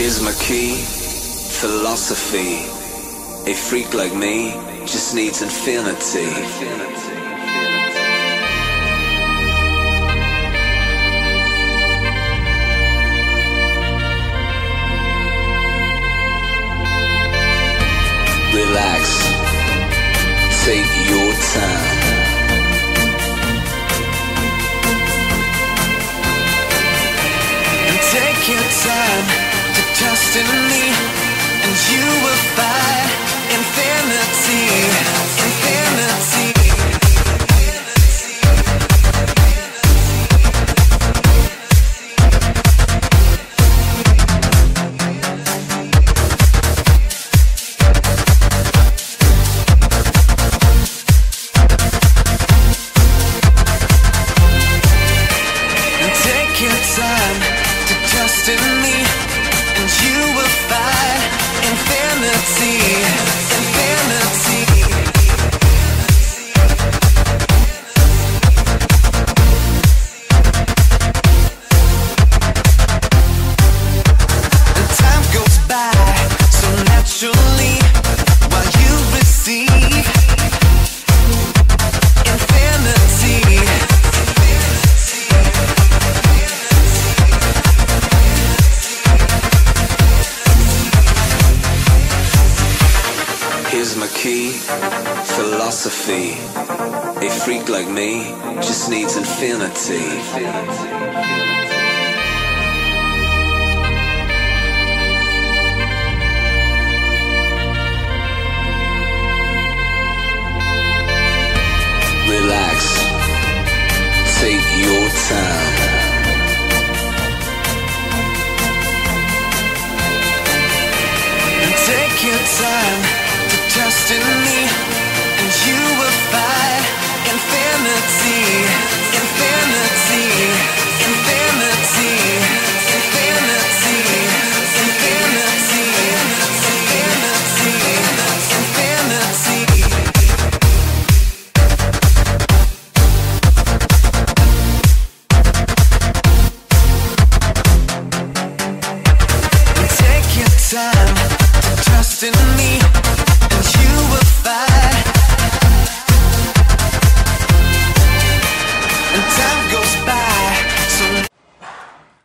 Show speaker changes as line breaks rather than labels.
Here's my key, philosophy. A freak like me just needs infinity. Relax, take your time.
And take your time to trust in me, and you will find infinity, infinity.
Here's my key, philosophy. A freak like me just needs infinity. Relax, take your time.
And take your time to trust in me, and you will find infinity, infinity, infinity, infinity, infinity, infinity, infinity. Take your time to trust in me.